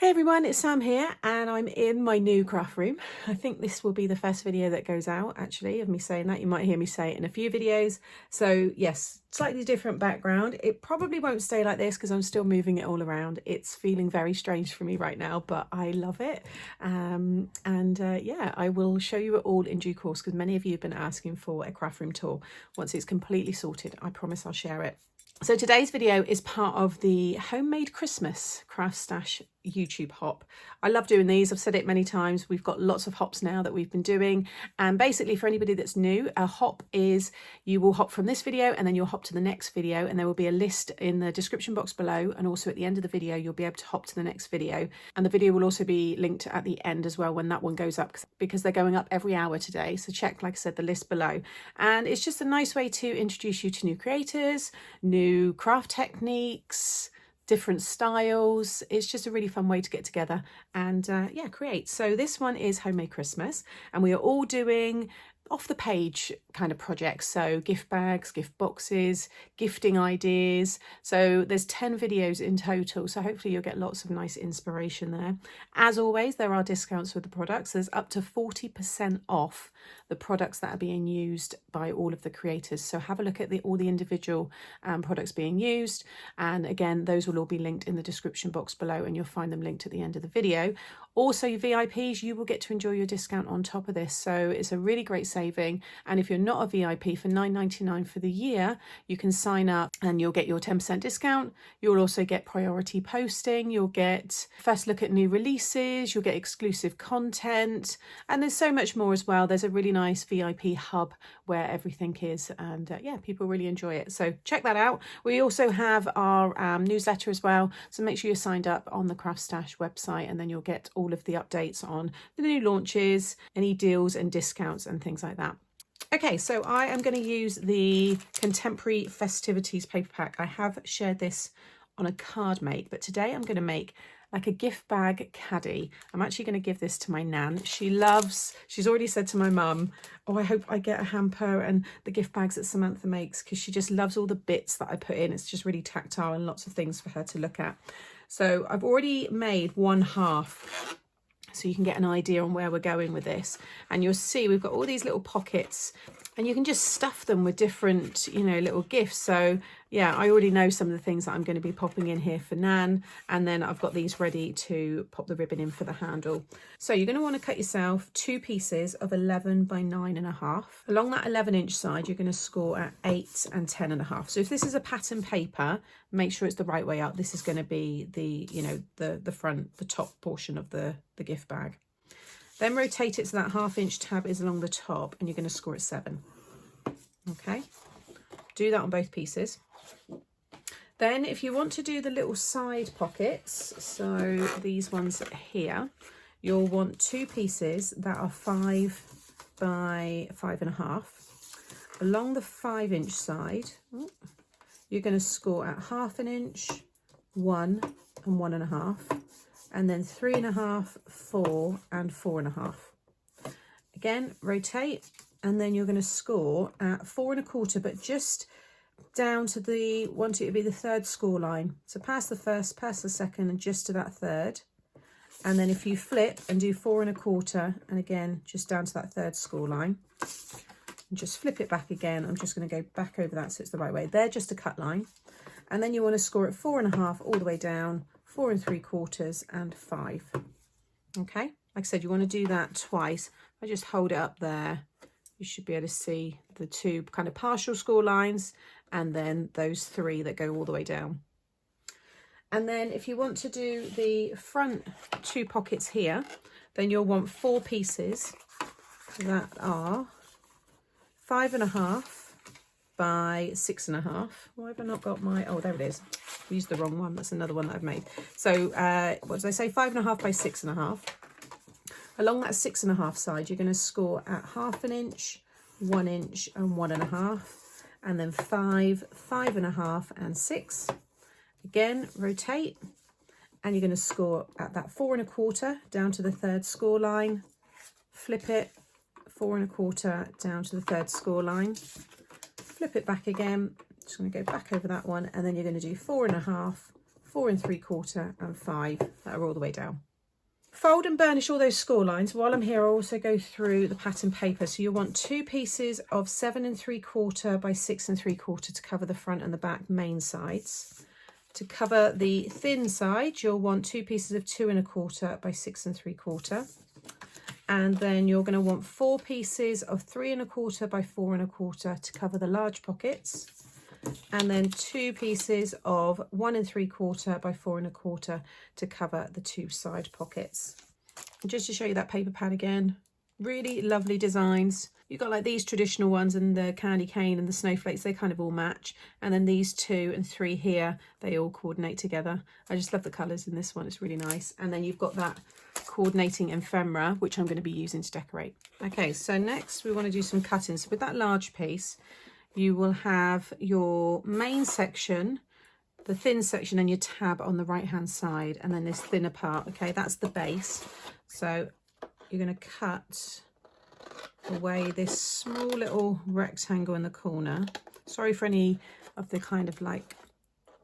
Hey everyone, it's Sam here and I'm in my new craft room. I think this will be the first video that goes out actually of me saying that. You might hear me say it in a few videos. So yes, slightly different background. It probably won't stay like this because I'm still moving it all around. It's feeling very strange for me right now, but I love it. Yeah, I will show you it all in due course because many of you have been asking for a craft room tour. Once it's completely sorted, I promise I'll share it. So today's video is part of the Homemade Christmas CraftStash YouTube hop. I love doing these. I've said it many times. We've got lots of hops now that we've been doing. And basically for anybody that's new, a hop is you will hop from this video and then you'll hop to the next video, and there will be a list in the description box below, and also at the end of the video you'll be able to hop to the next video, and the video will also be linked at the end as well when that one goes up, because they're going up every hour today. So check, like I said, the list below. And it's just a nice way to introduce you to new creators, new craft techniques, different styles. It's just a really fun way to get together and yeah, create. So this one is Homemade Christmas, and we are all doing off the page kind of projects, so gift bags, gift boxes, gifting ideas. So there's 10 videos in total, so hopefully you'll get lots of nice inspiration there. As always, there are discounts with the products. There's up to 40% off the products that are being used by all of the creators, so have a look at all the individual products being used, and again those will all be linked in the description box below, and you'll find them linked at the end of the video. Also, your VIPs, you will get to enjoy your discount on top of this, so it's a really great saving. And if you're not a VIP, for $9.99 for the year, you can sign up and you'll get your 10% discount. You'll also get priority posting, you'll get first look at new releases, you'll get exclusive content, and there's so much more as well. There's a really nice VIP hub where everything is, and yeah, people really enjoy it, so check that out. We also have our newsletter as well, so make sure you're signed up on the CraftStash website, and then you'll get all of the updates on the new launches, any deals and discounts and things like that. Okay, so I am going to use the Contemporary Festivities paper pack. I have shared this on a card make, but today I'm going to make like a gift bag caddy. I'm actually going to give this to my nan. She's already said to my mum, oh, I hope I get a hamper and the gift bags that Samantha makes, because she just loves all the bits that I put in. It's just really tactile and lots of things for her to look at. So I've already made one half, so you can get an idea on where we're going with this. And you'll see we've got all these little pockets, and you can just stuff them with different, you know, little gifts. So yeah, I already know some of the things that I'm going to be popping in here for Nan, and then I've got these ready to pop the ribbon in for the handle. So you're going to want to cut yourself 2 pieces of 11 by 9.5. Along that 11-inch side, you're going to score at 8 and 10.5. So if this is a pattern paper, make sure it's the right way up. This is going to be the, you know, the front, the top portion of the gift bag. Then rotate it so that 1/2-inch tab is along the top, and you're going to score at 7. Okay, do that on both pieces. Then if you want to do the little side pockets, so these ones here, you'll want 2 pieces that are 5 by 5.5. Along the 5-inch side, you're going to score at 1/2 inch, 1 and 1.5, and then 3.5, 4 and 4.5. Again, rotate, and then you're going to score at 4.25, but just down to the want it to be the 3rd score line. So past the 1st, past the 2nd, and just to that 3rd. And then if you flip and do 4.25, and again just down to that 3rd score line, and just flip it back again. I'm just going to go back over that so it's the right way. They're just a cut line. And then you want to score at 4.5 all the way down, 4 3/4 and 5. Okay, like I said, you want to do that twice. I just hold it up there, you should be able to see the 2 kind of partial score lines, and then those 3 that go all the way down. And then if you want to do the front 2 pockets here, then you'll want 4 pieces that are 5.5 by 6.5. Why have I not got my, oh, there it is. I used the wrong one. That's another one that I've made. So what did I say? 5.5 by 6.5. Along that 6.5 side, you're going to score at 1/2 inch, 1 inch and 1.5, and then 5, 5.5 and 6. Again, rotate, and you're going to score at that 4.25 down to the 3rd score line. Flip it, 4.25 down to the 3rd score line. Flip it back again. Just going to go back over that one, and then you're going to do 4.5, 4 3/4 and 5 that are all the way down. Fold and burnish all those score lines. While I'm here, I'll also go through the pattern paper. So you want 2 pieces of 7 3/4 by 6 3/4 to cover the front and the back main sides. To cover the thin side, you'll want 2 pieces of 2 1/4 by 6 3/4. And then you're going to want 4 pieces of 3 1/4 by 4 1/4 to cover the large pockets. And then 2 pieces of 1 3/4 by 4 1/4 to cover the 2 side pockets. And just to show you that paper pad again, really lovely designs. You've got like these traditional ones and the candy cane and the snowflakes, they kind of all match. And then these 2 and 3 here, they all coordinate together. I just love the colours in this one, it's really nice. And then you've got that coordinating ephemera, which I'm going to be using to decorate. Okay, so next we want to do some cuttings. So with that large piece, you will have your main section, the thin section, and your tab on the right hand side, and then this thinner part. Okay, that's the base. So you're going to cut away this small little rectangle in the corner. Sorry for any of the kind of like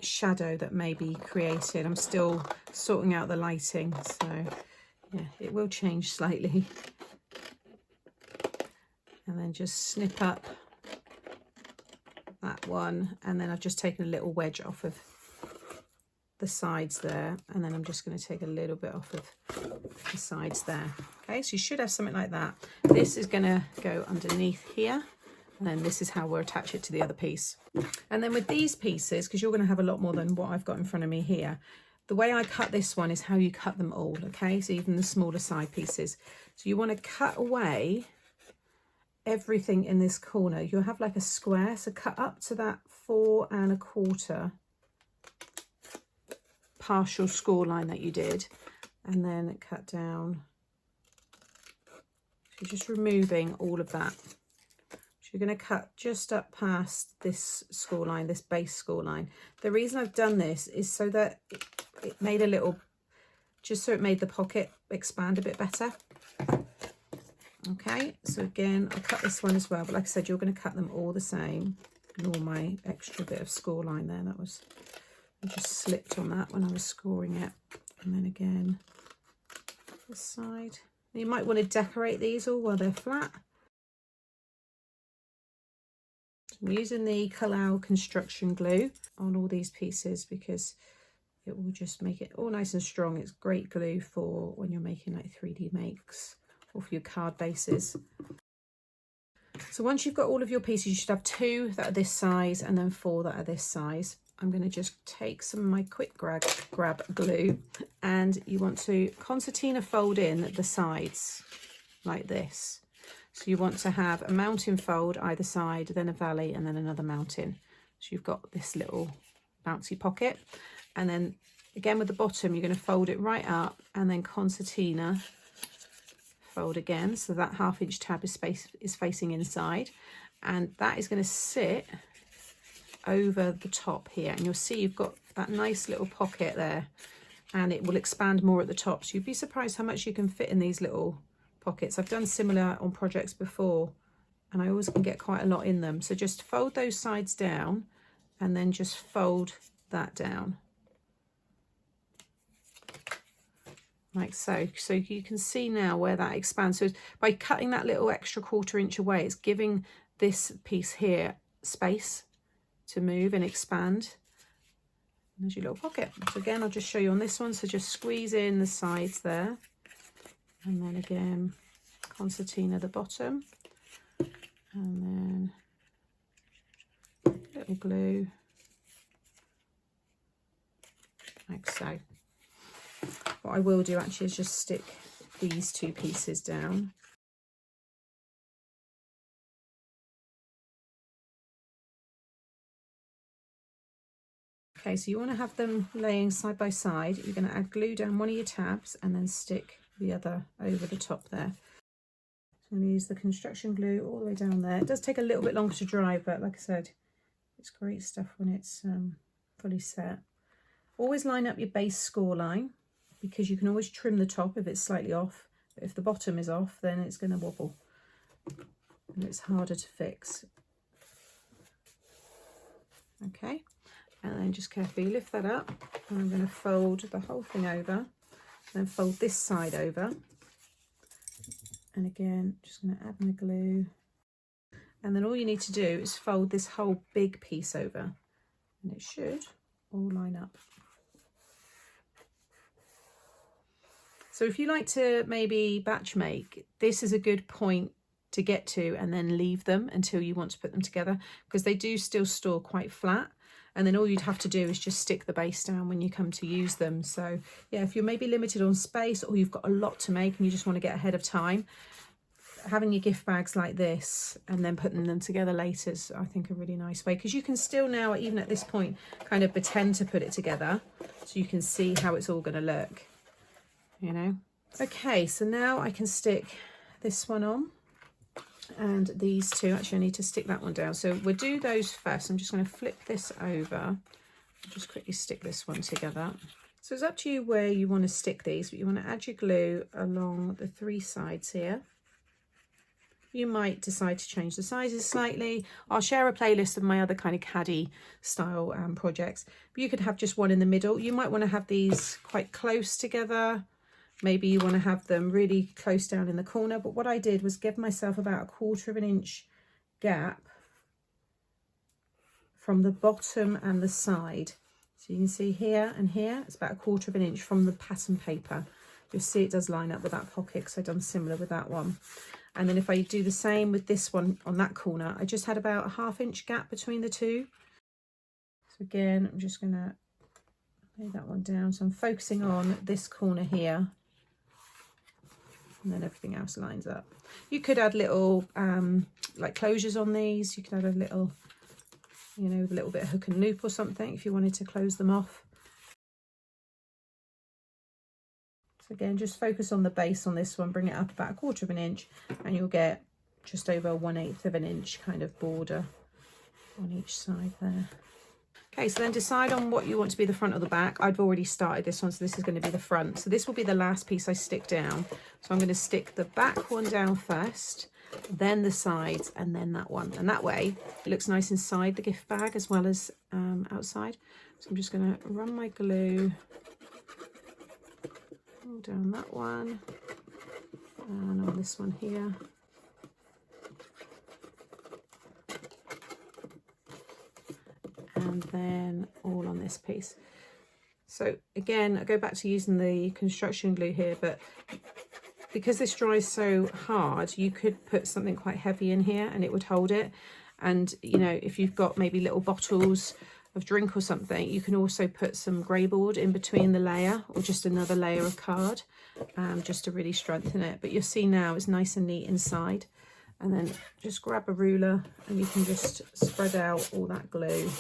shadow that may be created. I'm still sorting out the lighting, so yeah, it will change slightly. And then just snip up that one, and then I've just taken a little wedge off of the sides there, and then I'm just going to take a little bit off of the sides there. Okay, so you should have something like that. This is going to go underneath here, and then this is how we'll attach it to the other piece. And then with these pieces, because you're going to have a lot more than what I've got in front of me here, the way I cut this one is how you cut them all. Okay, so even the smaller side pieces, so you want to cut away everything in this corner. You'll have like a square, so cut up to that 4 1/4 partial score line that you did, and then cut down. So you're just removing all of that. So you're going to cut just up past this score line, this base score line. The reason I've done this is so that it made a little, just so it made the pocket expand a bit better. Okay, so again, I'll cut this one as well, but like I said, you're going to cut them all the same. Ignore my extra bit of score line there. That was, I just slipped on that when I was scoring it. And then again, this side. You might want to decorate these all while they're flat. I'm using the Calcott construction glue on all these pieces because it will just make it all nice and strong. It's great glue for when you're making like 3D makes or for your card bases. So once you've got all of your pieces, you should have 2 that are this size and then 4 that are this size. I'm going to just take some of my quick grab glue, and you want to concertina fold in the sides like this. So you want to have a mountain fold either side, then a valley, and then another mountain. So you've got this little bouncy pocket. And then again with the bottom, you're going to fold it right up and then concertina fold again, so that 1/2 inch tab is facing inside, and that is going to sit over the top here, and you'll see you've got that nice little pocket there, and it will expand more at the top. So you'd be surprised how much you can fit in these little pockets. I've done similar on projects before, and I always can get quite a lot in them. So just fold those sides down and then just fold that down like so. So you can see now where that expands. So by cutting that little extra 1/4 inch away, it's giving this piece here space to move and expand. And there's your little pocket. So again, I'll just show you on this one. So just squeeze in the sides there, and then again concertina the bottom, and then little glue like so. What I will do actually is just stick these 2 pieces down. Okay, so you want to have them laying side by side. You're going to add glue down one of your tabs and then stick the other over the top there. So I'm going to use the construction glue all the way down there. It does take a little bit longer to dry, but like I said, it's great stuff when it's fully set. Always line up your base score line, because you can always trim the top if it's slightly off. But if the bottom is off, then it's going to wobble and it's harder to fix. Okay, and then just carefully lift that up, and I'm going to fold the whole thing over, then fold this side over, and again just going to add my glue, and then all you need to do is fold this whole big piece over, and it should all line up. So if you like to maybe batch make, this is a good point to get to and then leave them until you want to put them together, because they do still store quite flat, and then all you'd have to do is just stick the base down when you come to use them. So yeah, if you're maybe limited on space, or you've got a lot to make and you just want to get ahead of time, having your gift bags like this and then putting them together later is, I think, a really nice way, because you can still now, even at this point, kind of pretend to put it together so you can see how it's all going to look, you know. Okay, so now I can stick this one on, and these two. Actually, I need to stick that one down, so we'll do those first. I'm just going to flip this over, just quickly stick this one together. So it's up to you where you want to stick these, but you want to add your glue along the 3 sides here. You might decide to change the sizes slightly. I'll share a playlist of my other kind of Caddy style projects, but you could have just one in the middle. You might want to have these quite close together. Maybe you want to have them really close down in the corner, but what I did was give myself about 1/4 inch gap from the bottom and the side. So you can see here and here, it's about 1/4 inch from the pattern paper. You'll see it does line up with that pocket, because I've done similar with that one. And then if I do the same with this one on that corner, I just had about a 1/2 inch gap between the two. So again, I'm just going to lay that one down. So I'm focusing on this corner here, and then everything else lines up. You could add little like closures on these. You could add a little, you know, with a little bit of hook and loop or something if you wanted to close them off. So again, just focus on the base on this one, bring it up about 1/4 inch, and you'll get just over 1/8 inch kind of border on each side there. Okay, so then decide on what you want to be the front or the back. I've already started this one, so this is going to be the front. So this will be the last piece I stick down. So I'm going to stick the back one down first, then the sides, and then that one. And that way it looks nice inside the gift bag as well as outside. So I'm just going to run my glue all down that one, and on this one here. And then all on this piece. So again, I go back to using the construction glue here, but because this dries so hard, you could put something quite heavy in here and it would hold it. And you know, if you've got maybe little bottles of drink or something, you can also put some grey board in between the layer, or just another layer of card, just to really strengthen it. But you'll see now it's nice and neat inside. And then just grab a ruler and you can just spread out all that glue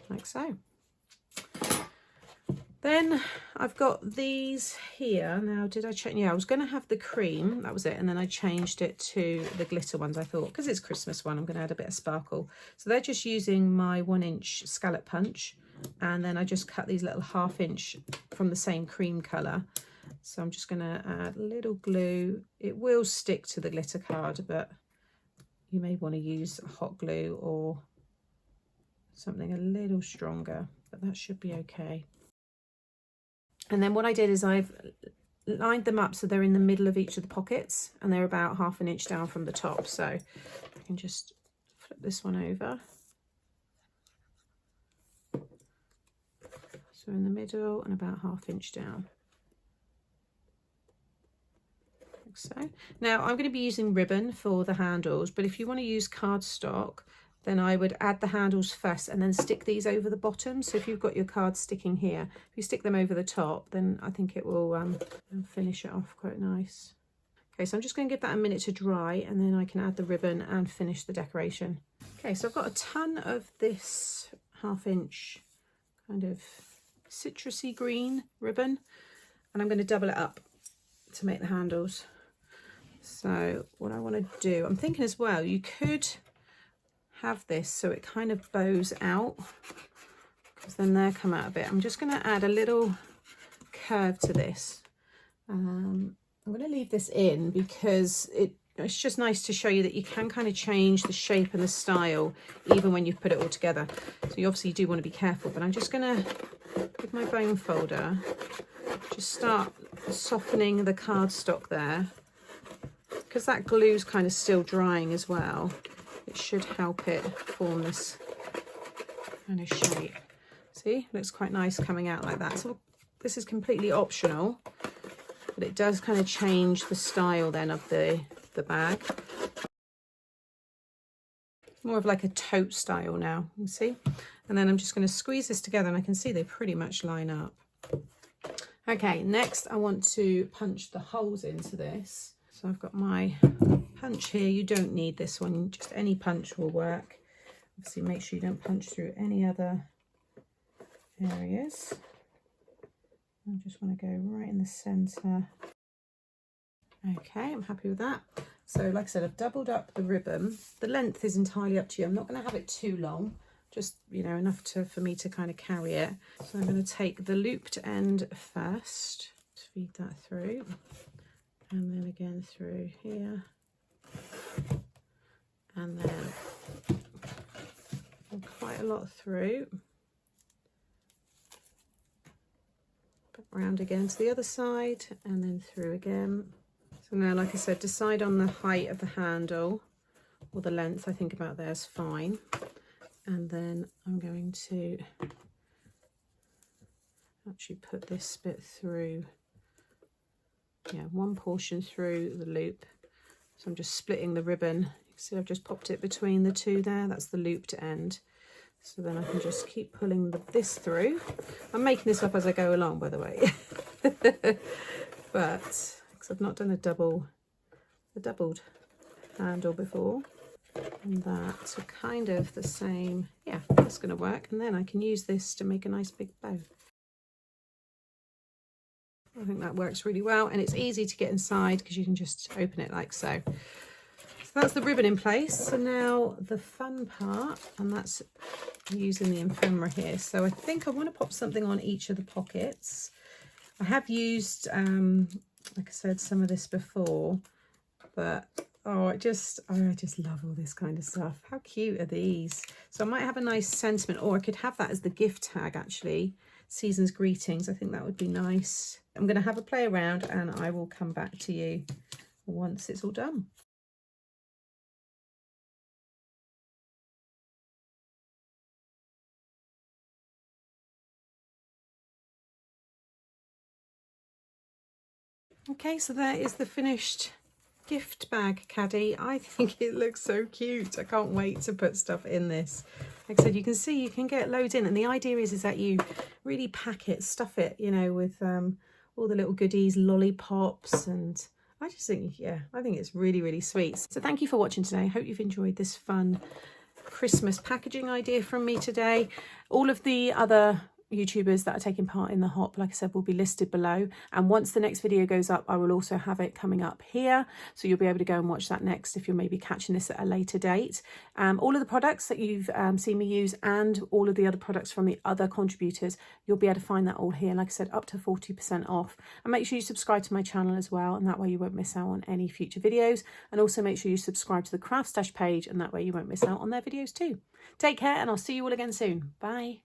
like so. Then I've got these here. Now, did I change? Yeah, I was going to have the cream, that was it, and then I changed it to the glitter ones. I thought, because it's Christmas one, I'm going to add a bit of sparkle. So they're just using my 1 inch scallop punch, and then I just cut these little 1/2 inch from the same cream colour. So I'm just going to add a little glue. It will stick to the glitter card, but you may want to use hot glue or something a little stronger, but that should be okay. And then what I did is I've lined them up so they're in the middle of each of the pockets, and they're about 1/2 inch down from the top. So I can just flip this one over. So in the middle and about 1/2 inch down. So now I'm going to be using ribbon for the handles, but if you want to use cardstock, then I would add the handles first and then stick these over the bottom. So if you've got your cards sticking here, if you stick them over the top, then I think it will finish it off quite nice. Okay, so I'm just going to give that a minute to dry, and then I can add the ribbon and finish the decoration. Okay, so I've got a ton of this 1/2 inch kind of citrusy green ribbon, and I'm going to double it up to make the handles. So what I want to do, I'm thinking as well, you could have this so it kind of bows out, because then they'll come out a bit. I'm just going to add a little curve to this. I'm going to leave this in because it's just nice to show you that you can kind of change the shape and the style even when you've put it all together. So you obviously do want to be careful, but I'm just going to, with my bone folder, just start softening the cardstock there. Because that glue's kind of still drying as well, it should help it form this kind of shape. See, looks quite nice coming out like that. So this is completely optional, but it does kind of change the style then of the bag. More of like a tote style now, you see. And then I'm just going to squeeze this together, and I can see they pretty much line up. Okay, next I want to punch the holes into this. So I've got my punch here. You don't need this one, just any punch will work. Obviously make sure you don't punch through any other areas. I just want to go right in the center. Okay, I'm happy with that. So like I said, I've doubled up the ribbon. The length is entirely up to you. I'm not going to have it too long, just, you know, enough for me to kind of carry it. So I'm going to take the looped end first, feed that through, and then again through here, and then quite a lot through. Back round again to the other side, and then through again. So now, like I said, decide on the height of the handle, or the length. I think about there is fine. And then I'm going to actually put this bit through, yeah, one portion through the loop. So I'm just splitting the ribbon. You can see I've just popped it between the two there. That's the looped end. So then I can just keep pulling this through. I'm making this up as I go along, by the way. But because I've not done a doubled handle before. And that's kind of the same. Yeah, that's going to work. And then I can use this to make a nice big bow. I think that works really well, and it's easy to get inside because you can just open it like so. So that's the ribbon in place. So now the fun part, and that's using the ephemera here. So I think I want to pop something on each of the pockets. I have used, like I said, some of this before, but oh, I just love all this kind of stuff. How cute are these? So I might have a nice sentiment, or I could have that as the gift tag actually. Season's greetings. I think that would be nice. I'm going to have a play around, and I will come back to you once it's all done. Okay, so there is the finished gift bag caddy. I think it looks so cute. I can't wait to put stuff in this. Like I said, you can see you can get loads in, and the idea is that you really pack it, stuff it, you know, with all the little goodies, lollipops, and I just think, yeah, I think it's really, really sweet. So thank you for watching today. I hope you've enjoyed this fun Christmas packaging idea from me today. All of the other YouTubers that are taking part in the hop, like I said, will be listed below, and once the next video goes up, I will also have it coming up here, so you'll be able to go and watch that next if you're maybe catching this at a later date. All of the products that you've seen me use, and all of the other products from the other contributors, you'll be able to find that all here, like I said, up to 40% off. And make sure you subscribe to my channel as well, and that way you won't miss out on any future videos. And also make sure you subscribe to the CraftStash page, and that way you won't miss out on their videos too. Take care, and I'll see you all again soon. Bye.